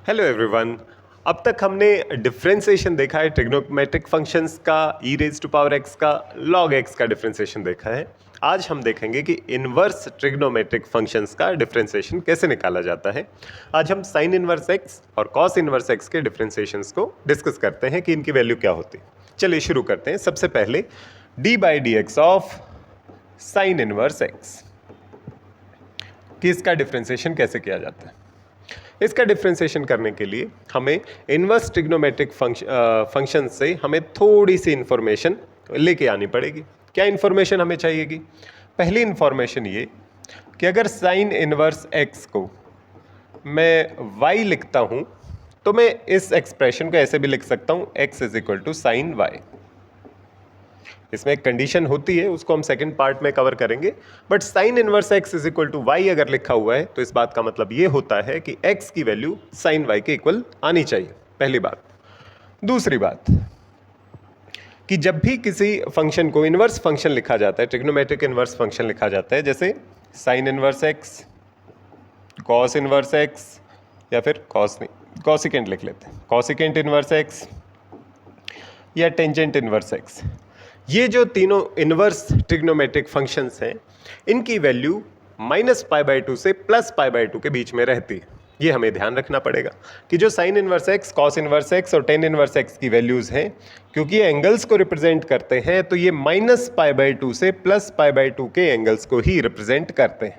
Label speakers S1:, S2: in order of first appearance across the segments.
S1: Hello everyone. अब तक हमने डिफरेंशिएशन देखा है ट्रिग्नोमेट्रिक फंक्शंस का, e raise to power x का, लॉग एक्स का डिफरेंशिएशन देखा है। आज हम देखेंगे कि इनवर्स ट्रिग्नोमेट्रिक फंक्शंस का डिफरेंशिएशन कैसे निकाला जाता है। आज हम साइन इनवर्स एक्स और कॉस इनवर्स एक्स के डिफरेंशिएशंस को डिस्कस करते हैं कि इनकी वैल्यू क्या होती है। चलिए शुरू करते हैं। सबसे पहले D by d x of sine inverse x कि इसका डिफरेंशिएशन कैसे किया जाता है। इसका डिफरेंशिएशन करने के लिए हमें इनवर्स ट्रिग्नोमेट्रिक फंक्शन से हमें थोड़ी सी इंफॉर्मेशन लेके आनी पड़ेगी। क्या इंफॉर्मेशन हमें चाहिएगी? पहली इंफॉर्मेशन ये कि अगर साइन इनवर्स एक्स को मैं y लिखता हूँ तो मैं इस एक्सप्रेशन को ऐसे भी लिख सकता हूँ x is equal to sine y. इसमें एक कंडीशन होती है, उसको हम सेकंड पार्ट में कवर करेंगे। But sine inverse x is equal to y अगर लिखा हुआ है तो इस बात का मतलब ये होता है कि x की वैल्यू साइन वाई के इक्वल आनी चाहिए, पहली बात। दूसरी बात कि जब भी किसी फंक्शन को इनवर्स फंक्शन लिखा जाता है, ट्रिग्नोमेट्रिक इनवर्स फंक्शन लिखा जाता है, जैसे sign inverse x, cos inverse x, या फिर कॉस नहीं कॉसिकेंट लिख लेते हैं, कॉसिकेंट इनवर्स एक्स या टेंजेंट इनवर्स एक्स, ये जो तीनों इनवर्स ट्रिग्नोमेट्रिक फंक्शंस हैं इनकी वैल्यू -π/2 से +π/2 के बीच में रहती है। ये हमें ध्यान रखना पड़ेगा कि जो sine inverse x, cos inverse x और टेन इनवर्स एक्स की वैल्यूज़ हैं, क्योंकि ये एंगल्स को रिप्रेजेंट करते हैं तो ये -π/2 से +π/2 के एंगल्स को ही रिप्रेजेंट करते हैं।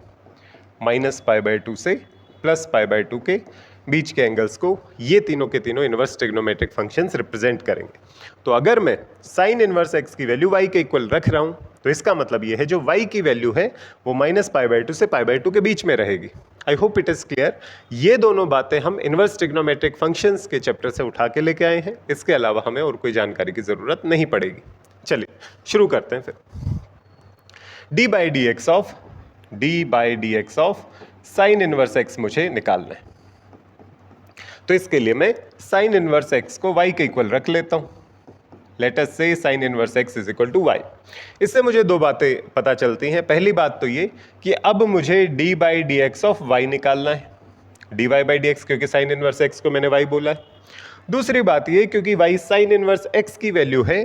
S1: -π/2 से +π/2 के बीच के एंगल्स को ये तीनों के तीनों इनवर्स ट्रिग्नोमेट्रिक फंक्शंस रिप्रेजेंट करेंगे। तो अगर मैं साइन इनवर्स एक्स की वैल्यू y के इक्वल रख रहा हूँ तो इसका मतलब ये है जो y की वैल्यू है वो -π/2 से π/2 के बीच में रहेगी। आई होप इट इज़ क्लियर। ये दोनों बातें हम इनवर्स ट्रिग्नोमेट्रिक फंक्शंस के चैप्टर से उठा के लेके आए हैं। इसके अलावा हमें और कोई जानकारी की ज़रूरत नहीं पड़ेगी। चलिए शुरू करते हैं फिर। D by d x of sine inverse x मुझे निकालना है। तो इसके लिए मैं साइन इनवर्स एक्स को y के इक्वल रख लेता हूं। Let us say sine inverse x is equal to y। इससे मुझे दो बातें पता चलती हैं। पहली बात तो ये कि अब मुझे d by d x of y निकालना है, d y by d x, क्योंकि साइन इनवर्स एक्स को मैंने y बोला है। दूसरी बात ये क्योंकि y साइन इनवर्स x की वैल्यू है,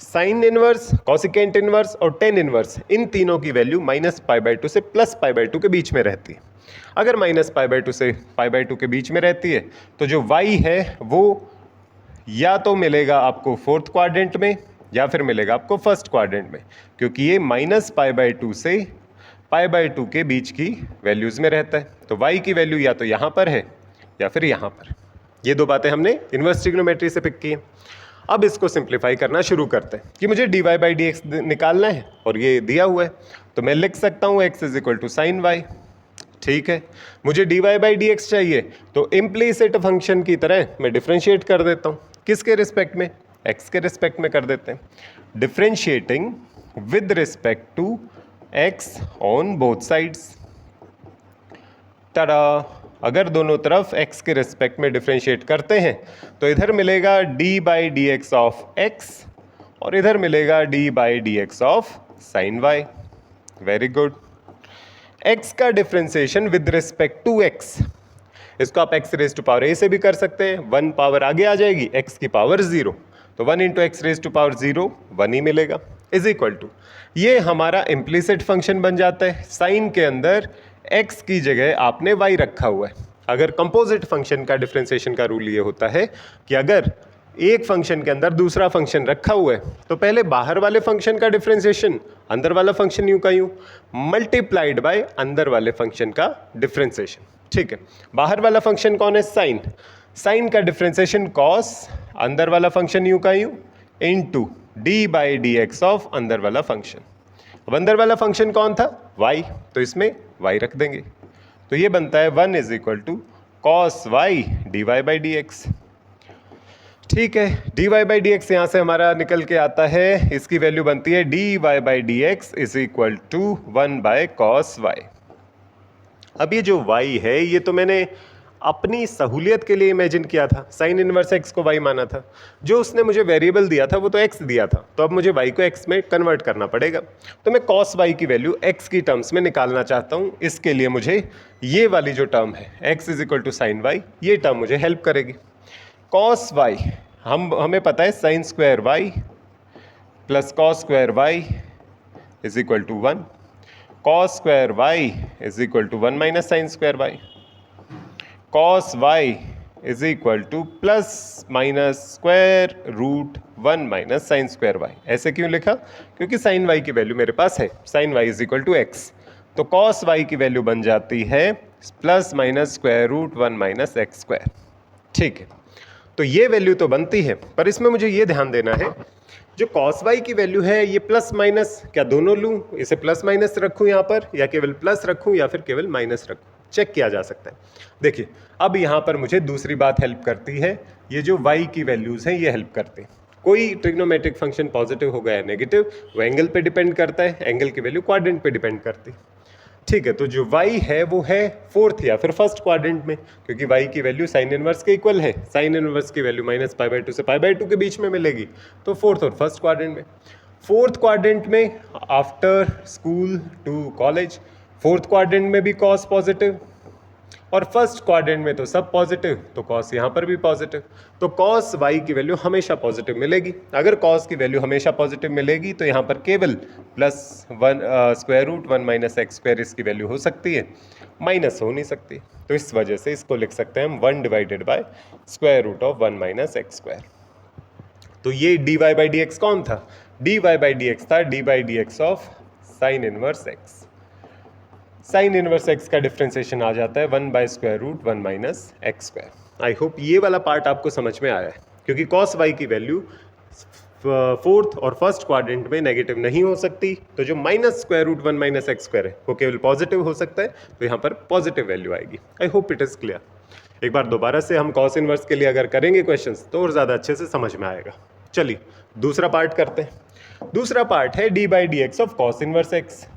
S1: साइन इनवर्स, कॉसिकेंट इनवर्स और टेन इनवर्स इन तीनों की वैल्यू -π/2 से +π/2 के बीच में रहती है। अगर -π/2 से π/2 के बीच में रहती है तो जो y है वो या तो मिलेगा आपको फोर्थ क्वाड्रेंट में या फिर मिलेगा आपको फर्स्ट क्वाड्रेंट में, क्योंकि ये -π/2 से π/2 के बीच की वैल्यूज़ में रहता है। तो y की वैल्यू या तो यहाँ पर है या फिर यहाँ पर। ये दो बातें हमने इनवर्स ट्रिग्नोमेट्री से पिक की हैं। अब इसको सिंप्लीफाई करना शुरू करते हैं कि मुझे d y by d x निकालना है और ये दिया हुआ है, तो मैं लिख सकता हूँ x is equal to sine y. ठीक है, मुझे d y by d x चाहिए तो इम्प्लीसिट फंक्शन की तरह मैं डिफ्रेंशिएट कर देता हूँ। किसके रिस्पेक्ट में? x के रिस्पेक्ट में कर देते हैं। Differentiating with respect to x on both sides. तड़ा, अगर दोनों तरफ x के रिस्पेक्ट में डिफ्रेंशिएट करते हैं तो इधर मिलेगा d by d x of x और इधर मिलेगा d by d x of sine y. Very good. x का differentiation with respect to x, इसको आप x raise to power a से भी कर सकते हैं। 1 पावर आगे आ जाएगी, x की पावर 0, तो 1 into x raise to power 0 1 ही मिलेगा, इज इक्वल टू, ये हमारा इम्प्लीसिट फंक्शन बन जाता है। साइन के अंदर x की जगह आपने y रखा हुआ है। अगर कंपोजिट फंक्शन का डिफ्रेंशिएशन का रूल ये होता है कि अगर एक फंक्शन के अंदर दूसरा फंक्शन रखा हुआ है तो पहले बाहर वाले फंक्शन का डिफ्रेंशिएशन अंदर वाला फंक्शन यूं का यूं मल्टीप्लाइड बाय अंदर वाले फंक्शन का डिफ्रेंशिएशन। ठीक है, बाहर वाला फंक्शन कौन है? साइन। साइन का डिफ्रेंशिएशन कॉस, अंदर वाला फंक्शन यूं का यूं into D by d x of अंदर वाला फंक्शन। अब अंदर वाला फंक्शन कौन था? y, तो इसमें y रख देंगे। तो ये बनता है 1 is equal to cos y d y by d x. ठीक है, d y by d x यहाँ से हमारा निकल के आता है, इसकी वैल्यू बनती है d y by d x is equal to 1 by cos y. अब ये जो y है ये तो मैंने अपनी सहूलियत के लिए इमेजिन किया था, साइन इनवर्स एक्स को वाई माना था। जो उसने मुझे वेरिएबल दिया था वो तो एक्स दिया था, तो अब मुझे वाई को एक्स में कन्वर्ट करना पड़ेगा। तो मैं कॉस वाई की वैल्यू एक्स की टर्म्स में निकालना चाहता हूँ। इसके लिए मुझे ये वाली जो टर्म है x is equal to sine y, ये टर्म मुझे हेल्प करेगी। कॉस वाई हमें पता है sine square y plus cos square y is equal to 1, cos square y is equal to 1 minus sine square y, cos y is equal to plus minus square root 1 minus sine square y. ऐसे क्यों लिखा? क्योंकि sign y की value मेरे पास है, sine y is equal to x, तो cos y की वैल्यू बन जाती है plus minus square root 1 minus x square. ठीक है, तो ये वैल्यू तो बनती है, पर इसमें मुझे ये ध्यान देना है जो कॉस वाई की वैल्यू है ये प्लस माइनस क्या दोनों लूँ, इसे प्लस माइनस रखूँ यहाँ पर, या केवल प्लस रखूँ या फिर केवल माइनस रखूँ, चेक किया जा सकता है। देखिए अब यहाँ पर मुझे दूसरी बात हेल्प करती है, ये जो y की वैल्यूज़ हैं ये हेल्प करते हैं। कोई ट्रिग्नोमेट्रिक फंक्शन पॉजिटिव होगा या नेगेटिव वो एंगल पे डिपेंड करता है, एंगल की वैल्यू क्वाड्रेंट पे डिपेंड करती है। ठीक है, तो जो y है वो है फोर्थ या फिर फर्स्ट क्वाड्रेंट में, क्योंकि y की वैल्यू साइन इनवर्स के इक्वल है, साइन इनवर्स की value minus pi by two से पाई बाई टू के बीच में मिलेगी, तो फोर्थ और फर्स्ट क्वाड्रेंट में। फोर्थ क्वाड्रेंट में after school to college, fourth quadrant में भी कॉस पॉजिटिव और फर्स्ट क्वाड्रेंट में तो सब पॉजिटिव, तो कॉस यहाँ पर भी पॉजिटिव, तो कॉस वाई की वैल्यू हमेशा पॉजिटिव मिलेगी। अगर कॉस की वैल्यू हमेशा पॉजिटिव मिलेगी तो यहाँ पर केवल plus 1 square root 1 minus x square इसकी वैल्यू हो सकती है, माइनस हो नहीं सकती। तो इस वजह से इसको लिख सकते हैं हम 1 divided by square root of 1 minus x square. तो ये d y by d x कौन था? D y by d x था d by d x of sine inverse x. Sine inverse x का डिफ्रेंसिएशन आ जाता है 1 by square root 1 minus x square. I hope ये वाला पार्ट आपको समझ में आया है, क्योंकि कॉस वाई की वैल्यू फोर्थ और फर्स्ट क्वाड्रेंट में नेगेटिव नहीं हो सकती, तो जो minus square root 1 minus x square है वो केवल पॉजिटिव हो सकता है, तो यहाँ पर पॉजिटिव वैल्यू आएगी। आई होप इट इज़ क्लियर। एक बार दोबारा से हम कॉस इनवर्स के लिए अगर करेंगे क्वेश्चंस तो और ज़्यादा अच्छे से समझ में आएगा। चलिए दूसरा पार्ट करते हैं। दूसरा पार्ट है d by d x of cos inverse x.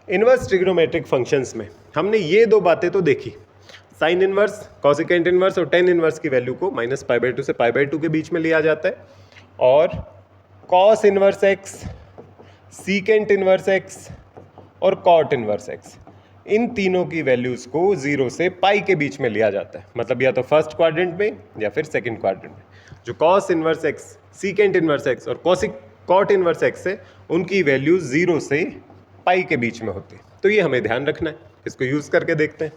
S1: Inverse trigonometric functions में हमने ये दो बातें तो देखी, साइन इनवर्स, कॉसिकेंट इनवर्स और टेन इनवर्स की वैल्यू को माइनस पाई बाई टू से पाई बाई टू के बीच में लिया जाता है, और cos inverse x, secant inverse x और कॉट इनवर्स एक्स, इन तीनों की वैल्यूज़ को 0 से पाई के बीच में लिया जाता है, मतलब या तो फर्स्ट क्वाड्रेंट में या फिर सेकंड क्वाड्रेंट में। जो cos inverse x, secant inverse x और कॉट इनवर्स एक्स है उनकी वैल्यू 0 से पाई के बीच में होती है, तो ये हमें ध्यान रखना है। इसको यूज़ करके देखते हैं।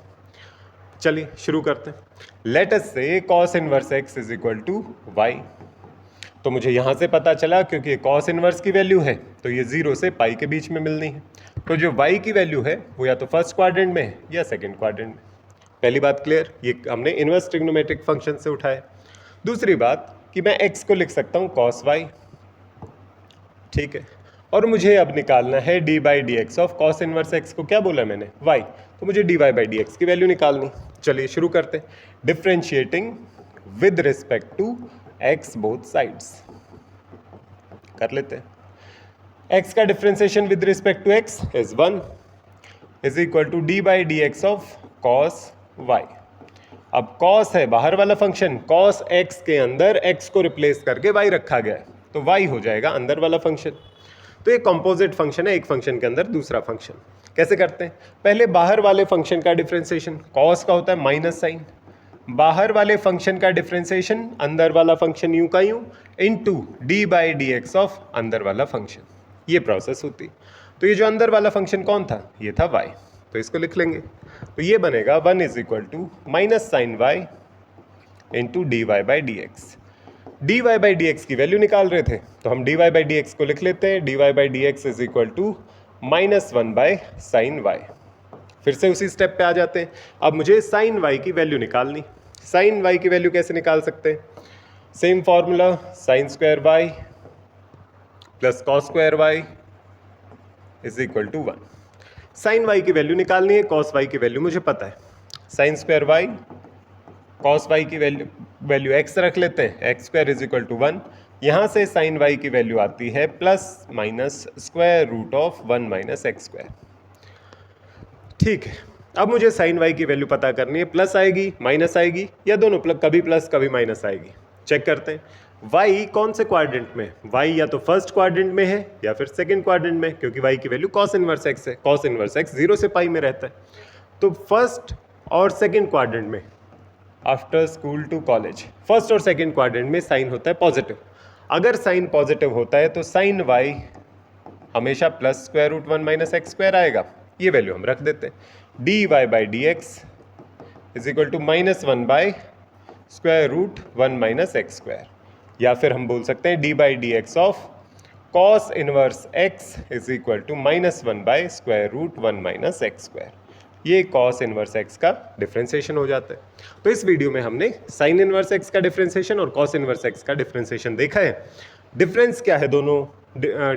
S1: चलिए शुरू करते हैं। Let us say cos inverse x is equal to y. तो मुझे यहाँ से पता चला क्योंकि कॉस इनवर्स की वैल्यू है तो ये 0 से पाई के बीच में मिलनी है, तो जो y की वैल्यू है वो या तो फर्स्ट क्वाड्रेंट में है या सेकंड क्वाड्रेंट में। पहली बात क्लियर, ये हमने इनवर्स ट्रिग्नोमेट्रिक फंक्शन से उठाया। दूसरी बात कि मैं x को लिख सकता हूँ cos y, ठीक है, और मुझे अब निकालना है d by d x of cos inverse x को, क्या बोला मैंने, y, तो मुझे d y by d x की वैल्यू निकालनी। चलिए शुरू करते हैं। Differentiating with respect to x both sides कर लेते हैं। x का differentiation with respect to x is 1 is equal to d by d x of cos y। अब cos है बाहर वाला फंक्शन, cos x के अंदर x को रिप्लेस करके y रखा गया है, तो y हो जाएगा अंदर वाला फंक्शन। तो ये कंपोजिट फंक्शन है, एक फंक्शन के अंदर दूसरा फंक्शन। कैसे करते हैं? पहले बाहर वाले फंक्शन का डिफ्रेंसिएशन, cos का होता है माइनस साइन, बाहर वाले फंक्शन का डिफ्रेंसिएशन अंदर वाला फंक्शन यूं का यूं into D by d x of अंदर वाला फंक्शन, ये प्रोसेस होती। तो ये जो अंदर वाला फंक्शन कौन था? ये था y, तो इसको लिख लेंगे। तो ये बनेगा 1 is equal to minus sine y into d y by d x. D y by d x की वैल्यू निकाल रहे थे तो हम d y by d x को लिख लेते हैं। D y by d x is equal to minus 1 by sine y. फिर से उसी स्टेप पे आ जाते हैं। अब मुझे साइन वाई की वैल्यू निकालनी। साइन वाई की वैल्यू कैसे निकाल सकते हैं? Same formula, sine square y plus cos square y is equal to 1। Sine y की वैल्यू निकालनी है, कॉस वाई की वैल्यू मुझे पता है। Sine square y, cos y की वैल्यू एक्स रख लेते हैं, x square is equal to 1। यहाँ से साइन वाई की वैल्यू आती है plus minus square root of 1 minus x square. ठीक है, अब मुझे साइन वाई की वैल्यू पता करनी है, प्लस आएगी माइनस आएगी या दोनों, कभी प्लस कभी माइनस आएगी। चेक करते हैं y कौन से क्वाड्रेंट में, y या तो फर्स्ट क्वाड्रेंट में है या फिर सेकंड क्वाड्रेंट में, क्योंकि y की वैल्यू cos इनवर्स x है, cos इनवर्स x 0 से पाई में रहता है। तो फर्स्ट और सेकंड क्वाड्रेंट में, after school to college, first और सेकंड क्वाड्रेंट में साइन होता है पॉजिटिव। अगर साइन पॉजिटिव होता है तो साइन y हमेशा plus square root 1 minus x square आएगा, ये वैल्यू हम रख देते हैं। D y by d x is equal to minus 1 by square root 1 minus x square, या फिर हम बोल सकते हैं d by d x of cos inverse x is equal to minus 1 by square root 1 minus x square. ये cos inverse x का differentiation हो जाता है। तो इस वीडियो में हमने साइन इनवर्स एक्स का डिफरेंशिएशन और कॉस इनवर्स एक्स का डिफरेंशिएशन देखा है। डिफरेंस क्या है दोनों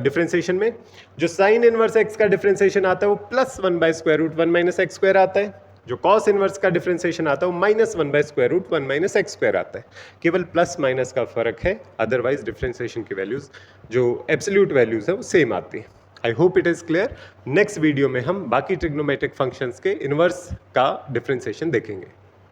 S1: डिफरेंशिएशन में? जो साइन इनवर्स एक्स का डिफरेंशिएशन आता है वो plus 1 by square root 1 minus x square आता है, जो कॉस इनवर्स का डिफरेंशिएशन आता है वो minus 1 by square root 1 minus x square आता है। केवल प्लस माइनस का फर्क है, अदरवाइज डिफरेंशिएशन की वैल्यूज जो एब्सोल्यूट वैल्यूज है वो सेम आती है। I hope it is clear. Next video में हम बाकी ट्रिग्नोमेट्रिक फंक्शंस के इनवर्स का डिफरेंशिएशन देखेंगे।